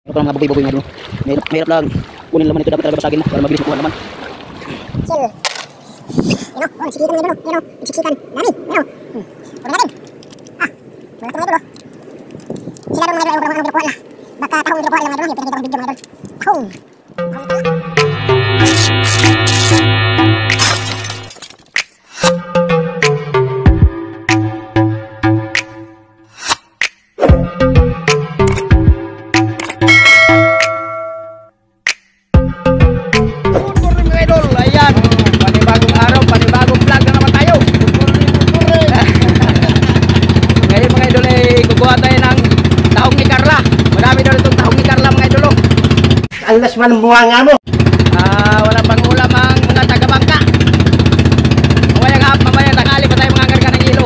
Ito mga baboy-baboy nga doon. Mahirap lang. Kunin laman ito, dapat talaga basagin mo para mabilis kukuha naman. Chill. Yan o, siksikan nga doon. Yan o, siksikan. Dami, yan o. Pura natin. Mga ito mga idol o. Sila doon mga idol, ang kinukuha na. Baka tahong kinukuha lang mga idol. Yung pinakita kong video mga idol. Tahong. Alas man ang buwanga mo. Wala pang ulam ang mga taga-bangka. Mamaya tanghali pa tayo mangangarga ng yelo.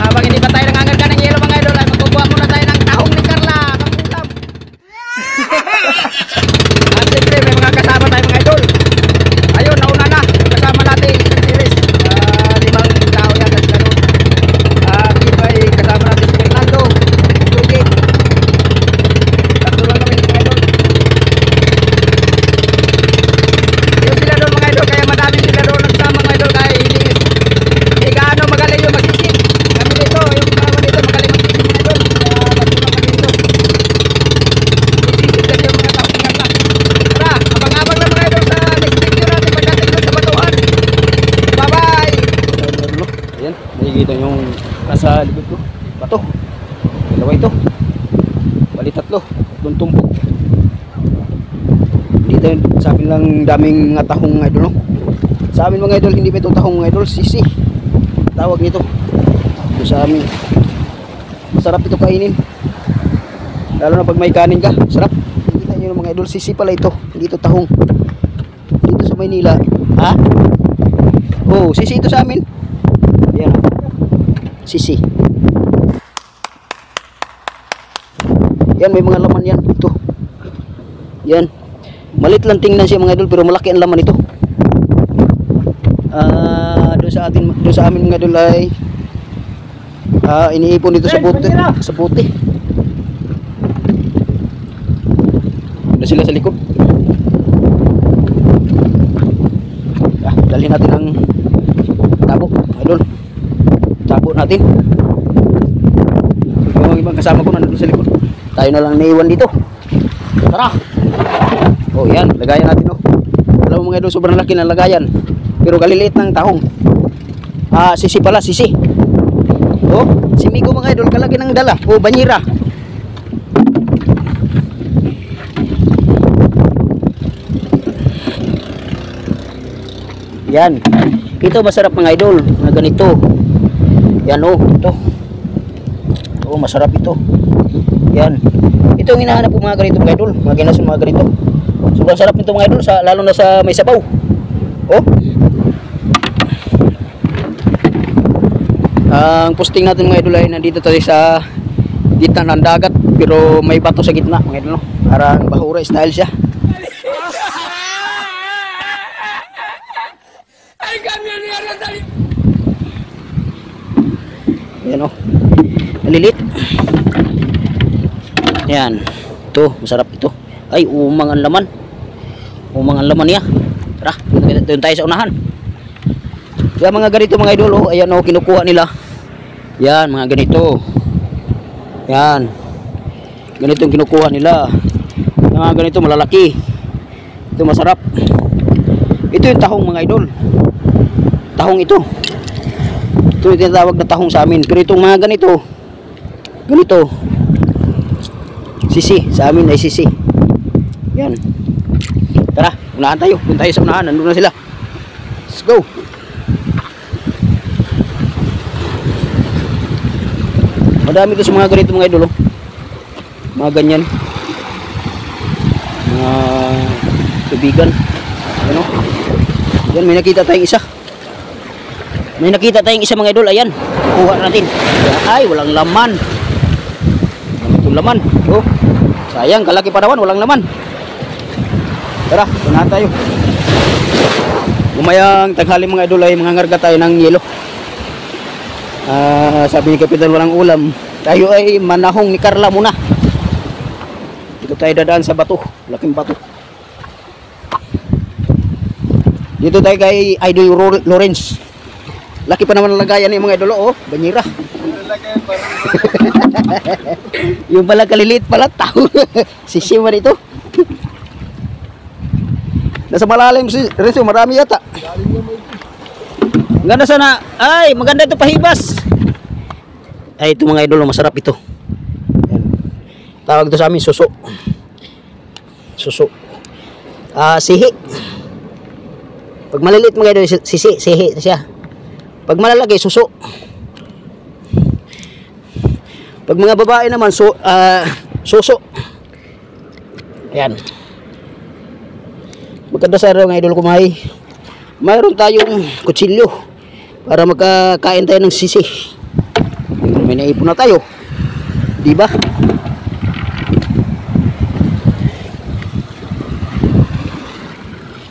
Habang hindi pa tayo nangangarga ng yelo mga idol, ay magkukuha muna tayo ng tahong ni Carla pang ulam. At siyempre may mga kasama tayo mga idol. Ayun, nauna na yung kasama natin sa series. 5 tao yata sila doon. Dito ay kasama natin si Fernando, Luigi. Tatlo lang kami mga idol. Kaya madami sila doon nagsama mga idol, kaya hindi gaano magaling yung magsisip. Kami dito, yung kasama dito magaling magsisip mga idol. Magsisip kasi yung mga tao ng Carla. Tara, abang-abang na mga idol sa next video natin pagdating doon sa batuhan. Bye bye! Ayan, nakikita yung nasa likod ko. Bato. Dalawa ito. Bali tatlo. Tatlong tumpok. Dito sa amin lang daming mga tahong mga idol, no? Sa amin mga idol, hindi pa ito tahong mga idol, sisi tawag nito. Ito sa amin masarap ito kainin, lalo na pag may kanin ka, sarap. Kita nyo mga idol, sisi pala ito, hindi ito tahong. Dito sa Maynila, oh, sisi ito sa amin. Ayan, sisi. Yan, may mga laman yan. Ito, yan. Malit lang tingnan siya mga idol, pero malaki ang laman ito. Doon sa amin mga idol ay iniipon dito sa bote. Sa bote. Doon sila sa likod. Dalhin natin ang tabo, idol. Tabo natin. Yung ibang kasama ko nandun sa likod. Tayo na lang naiwan dito. Tara. Oh, yan, lagayan natin, oh. Alam mo mga idol, sobrang laki ng lagayan. Pero kaliliit ng tahong. Sisi pala, sisi. Oh, simigo mga idol, kalaki ng dala. Oh, banyira. Yan. Ito masarap mga idol, na ganito. Yan, oh, ito. Oh, masarap ito. Yan. Ito ang hinahanap ko mga ganito mga idol, mga ginasun mga ganito. Sobrang sarap nito mga idol, lalo na sa may sabaw. Oh. Ang posting natin mga idol ay nandito tayo sa gitna ng dagat, pero may bato sa gitna mga idol, no? Parang bahura style siya. Yan, oh. Nalilit. Yan. Ito, masarap ito. Ay, umang ang laman. Umang ang laman niya. Tara, doon tayo sa unahan. Kaya mga ganito mga idol, oh, ayan, oh, kinukuha nila. Yan, mga ganito. Yan. Ganito yung kinukuha nila. Mga ganito malalaki. Ito masarap. Ito yung tahong mga idol. Tahong ito. Ito yung tinatawag na tahong sa amin. Pero itong mga ganito, ganito, sisi, sa amin ay sisi. Yan. Tara, unahan tayo. Doon tayo sa unahan. Nandun na sila. Let's go. Madami ito sa mga ganito mga idol, oh. Mga ganyan. Mga tubigan. Ano? Yan, may nakita tayong isa. May nakita tayong isa mga idol. Ayan. Kuha natin. Ay, walang laman. Ito laman. Oh. Sayang, kalaki pa naman, walang laman. Tara, unahan tayo. Umayang tanghali mga idol ay mangangarga tayo ng yelo. Sabi ni Kapitan walang ulam. Tayo ay manahong ni Carla muna. Dito tayo dadaan sa bato, laking bato. Dito tayo kay Idol Lawrence. Laki pa naman ang lagayan ng mga idolo, oh, banyera. Yung pala kaliliit pala, tao. Sisiwa dito. Nasa malalim si Renzo, marami yata. Ganda sana. Ay, maganda ito pahibas. Ay, ito mga idolo, masarap ito. Yan. Tawag ito sa amin, suso. Suso. Sihi. Pag maliliit mga idolo, sihi siya. Pag malalaki, suso. Pag mga babae naman, suso. Ayan. Maganda sa araw, mga idol kumahay. Mayroon tayong kutsilyo para magkakain tayo ng sisi. May naipon na tayo. Diba?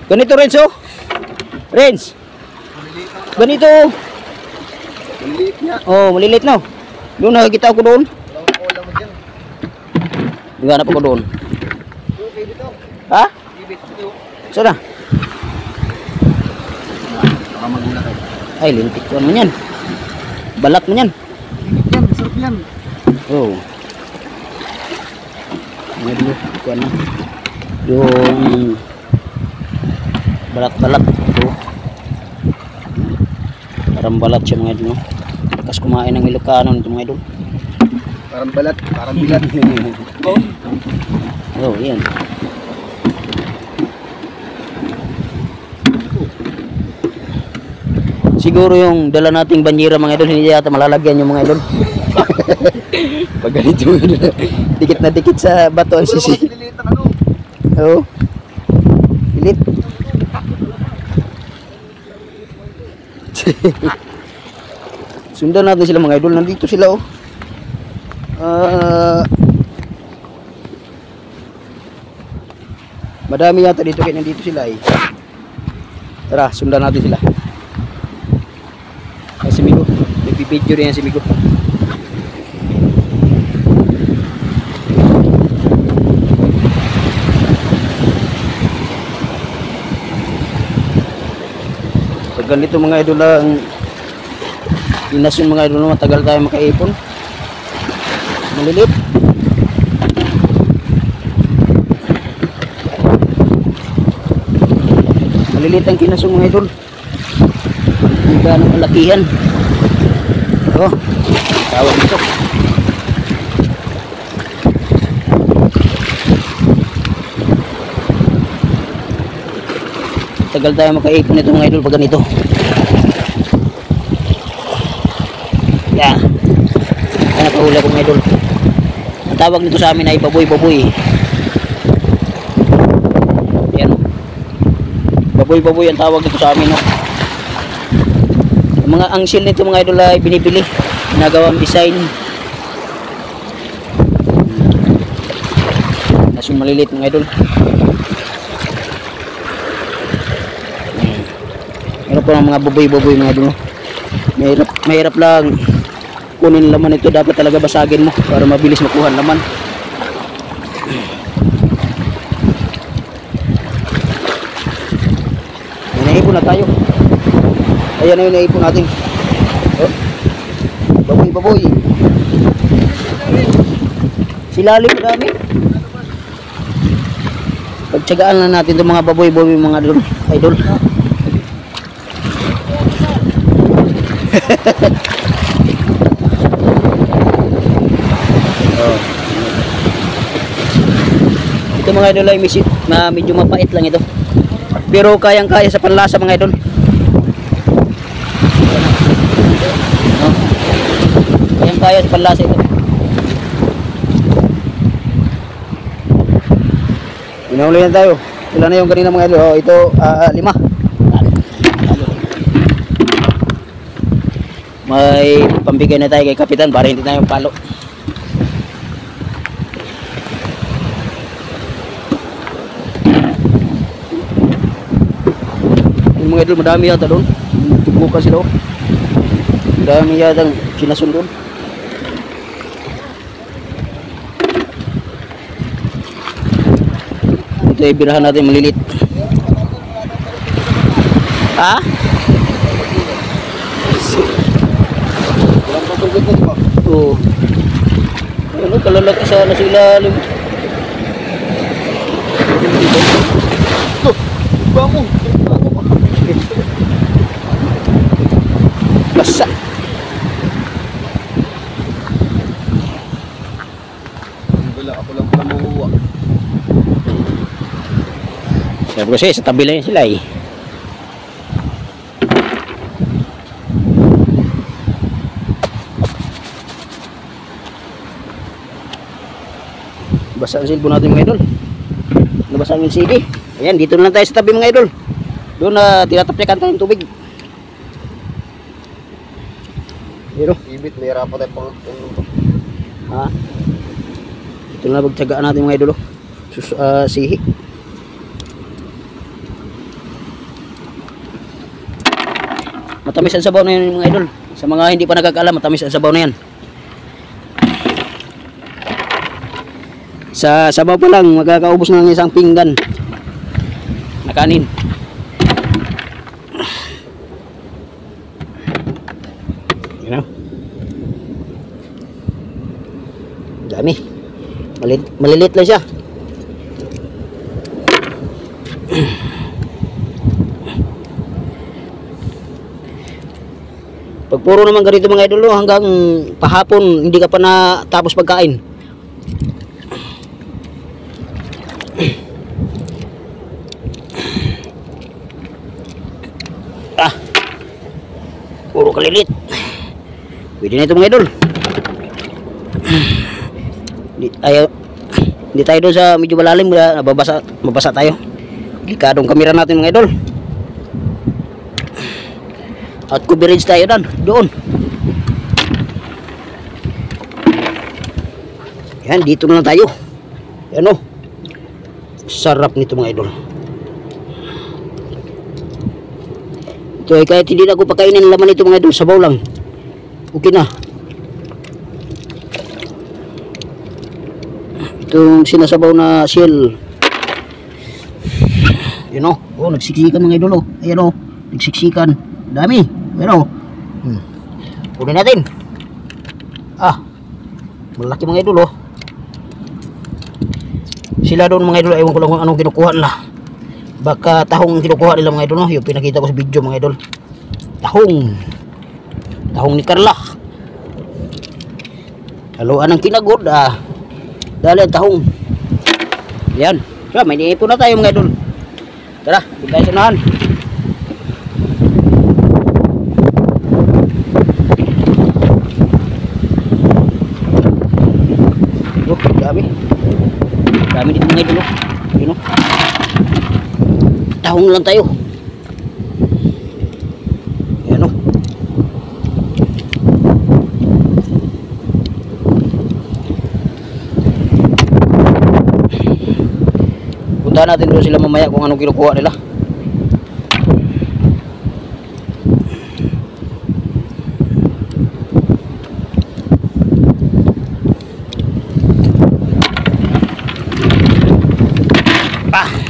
Ganito, Renzo. Renz. Ganito. Maliit niya. Oh, maliliit na. Doon nakikita ko doon. Wala mo dyan. Diganap ako doon. Okay dito. Ha? Ibig dito. Sana? Baka magula kayo. Ay, lintik ko naman yan. Balat mo yan. Ibig yan. Masarap yan. Oh. Ano dito? Ito na. Yung balat-balat. Ito. Parang balat siya mga idol. Tapos kumain ng Ilocano ito mga idol. Parang balat. Parang bilat. Oh, yan. Siguro yung dala nating banyera mga idol, hindi yata malalagyan yung mga idol. Pag ganito, dikit na dikit sa bato ang sisi. Liliit ang ano. Oo. Pilit. Sundan natin sila mga idol. Nandito sila, oh. Madami yata dito, kaya nandito sila, eh. Tara, sundan natin sila. Ay, si Migo. Nagpipidyo rin yan si Migo. Pag ganito mga idol lang, inasyon mga idol, matagal tayo makaipon. Malilit. Malilit ang kinasyon mga idol. Hindi ganong kalakihan. Oh, tawag dito. Tagal tayo makaipon nito mga idol pag ganito. Yan. Yan, nakahula ko mga idol. Ang tawag nito sa amin ay baboy-baboy. Yan. Baboy-baboy ang tawag nito sa amin, no? Mga angsil nito mga idol ay binibili, ginagawang design. Nasun malilit mga idol. Meron po ng mga baboy-baboy mga idol. Mahirap lang kunin laman ito, dapat talaga basagin mo para mabilis makuha laman. Naipon na tayo. Ayan na yung naipon natin. Oh. Baboy-baboy. Silalim marami. Pagtsagaan na natin itong mga baboy-baboy mga idol. Oh. Ito mga idol ay medyo mapait lang ito. Pero kayang-kaya sa panlasa mga idol. Kaya sa panlasa ito. Inahuli na tayo. Ilan na yung kanina mga idol? Oh, ito 5. May pambigay na tayo kay Kapitan para hindi tayo palo. Yung mga idol, madami yata doon. Tubukan sila. Madami yata kinasun doon. Ito ay birahan natin malilit. Ha? Walang patungkot na diba? Oo. Ano, kalalaki sana sa ilalim. Ito! Bango! Basa. Wala, ako lang pala mahuwa. Sabi ko sa tabi lang sila eh. Basa ang cellphone natin mga idol. Nabasa ang CD. Ayan, dito na lang tayo sa tabi mga idol. Doon na tinatapyakan tayo ng tubig. Pero, Ibit, may rapat tayo pang ha? Ito na pagtsagaan natin mga idol. Sihi. Matamis ang sabaw na yan mga idol. Sa mga hindi pa nakakaalam, matamis ang sabaw na yan. Sa sabaw pa lang, magkakaubos na ng isang pinggan na kanin. Yun o. Dami. Malilit lang siya. Pag puro naman ganito mga idol, hanggang pahapon hindi ka pa natapos pagkain. Puro kalilit. Pwede na ito mga idol. Hindi tayo doon sa medyo malalim, mabasa tayo. Delikadong kamera natin mga idol. At coverage tayo doon. Yan, dito na lang tayo. Yan o. Sarap nito mga idol. Ito ay kahit hindi na ako pakainin ng laman nito mga idol, sabaw lang. Okay na. Itong sinasabaw na shell. Yan o. Oh, nagsiksikan mga idol o. Ayan o. Nagsiksikan. Dami. Ayan o. Kunin natin. Malaki mga idol o. Sila doon mga idol, ewan ko lang kung anong kinukuha nila. Baka tahong kinukuha nila mga idol, no? Yung pinakita ko sa video mga idol. Tahong ni Carla. Haluan ng kinagod. Dali ang tahong. Yan. So, may niipon na tayo mga idol. Tara, hindi tayo sunahan. Dami. Dami dito mga idol. Yun o. Tahong lang tayo. Yan o. Puntahan natin doon sila mamaya kung anong kinukuha nila. Ah!